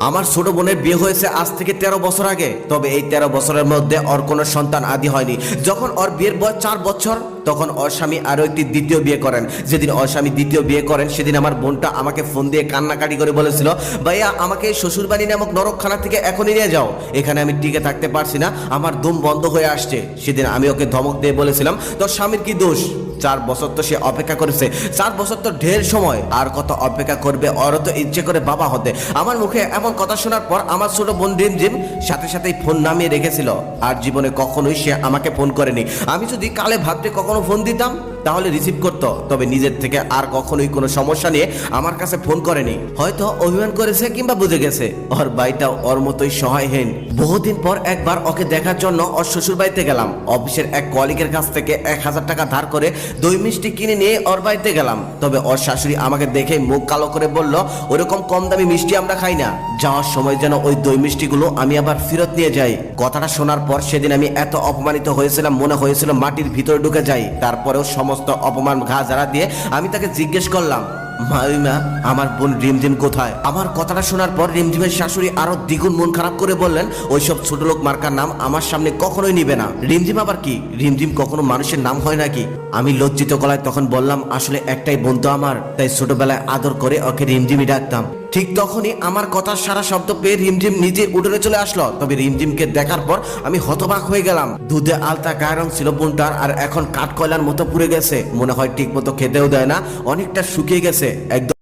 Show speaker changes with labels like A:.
A: আমার ছোট বোনের বিয়ে হয়েছে আজ থেকে 13 বছর আগে। তবে এই 13 বছরের মধ্যে ওর কোনো সন্তান আদি হয়নি। যখন ওর বিয়ের বয়স 4 বছর তখন ওর স্বামী আরো একটি দ্বিতীয় বিয়ে করেন। যেদিন ওর স্বামী দ্বিতীয় বিয়ে করেন সেদিন আমার বোনটা আমাকে ফোন দিয়ে কান্নাকাটি করে বলেছিল, ভাইয়া আমাকে শ্বশুরবাড়ি নামক নরকখানা থেকে এখনই নিয়ে যাও, এখানে আমি টিকে থাকতে পারছি না, আমার দম বন্ধ হয়ে আসছে। সেদিন আমি ওকে ধমক দিয়ে বলেছিলাম, তোর স্বামীর কি দোষ? 4 বছর তো সে অপেক্ষা করেছে, 4 বছর তো ঢের সময়, আর কত অপেক্ষা করবে? ওরও তো ইচ্ছে করে বাবা হতে। আমার মুখে এমন কথা শোনার পর আমার ছোট বোন রিমঝিম সাথে সাথেই ফোন নামিয়ে রেখেছিল। আর জীবনে কখনোই সে আমাকে ফোন করেনি। আমি যদি কালে ভাবতে কখনো ফোন দিতাম তাহলে রিসিভ করতো, তবে নিজের থেকে আর কখনোই কোনো সমস্যা নিয়ে আমার কাছে ফোন করেনি। হয়তো অভিমান করেছে কিংবা বুঝে গেছে ওর বাড়িটাও ওর মতোই সহায়হীন। বহুদিন পর একবার ওকে দেখার জন্য ওর শ্বশুর বাড়িতে গেলাম। অফিসের এক কলিগের কাছ থেকে 1000 টাকা ধার করে দই মিষ্টি কিনে নিয়ে ওর বাড়িতে গেলাম। তবে ওর শাশুড়ি আমাকে দেখে মুখ কালো করে বলল, ওরকম কম দামি মিষ্টি আমরা খাই না। যাওয়ার সময় যেন ওই দই মিষ্টিগুলো আমি আবার ফেরত নিয়ে যাই। কথাটা শোনার পর সেদিন আমি এত অপমানিত হয়েছিলাম, মনে হয়েছিল মাটির ভিতরে ঢুকে যাই। তারপরেও সমস্ত অপমান ঘা ঝাড়া দিয়ে আমি তাকে জিজ্ঞেস করলাম, মা আমার বোন রিমঝিম কোথায়? আমার কথাটা শোনার পর রিমঝিমের শাশুড়ি আরো দ্বিগুণ মন খারাপ করে বললেন, ওইসব ছোট লোক মার্কার নাম আমার সামনে কখনোই নিবে না। রিমঝিম আবার কি? রিমঝিম কখনো মানুষের নাম হয় নাকি? আমি লজ্জিত গলায় তখন বললাম, আসলে একটাই বোন তো আমার, তাই ছোটবেলায় আদর করে ওকে রিমঝিমই ডাকতাম। ঠিক তখনই আমার কথার সারা শব্দ পেয়ে রিমঝিম নিজে উঠোনে চলে আসলো। তবে রিমঝিমকে দেখার পর আমি হতবাক হয়ে গেলাম। দুধে আলতা গায়ের রং ছিল বোনটার, আর এখন কাঠকয়লার মতো পুড়ে গেছে। মনে হয় ঠিক মতো খেতেও দেয় না, অনেকটা শুকিয়ে গেছে একদম।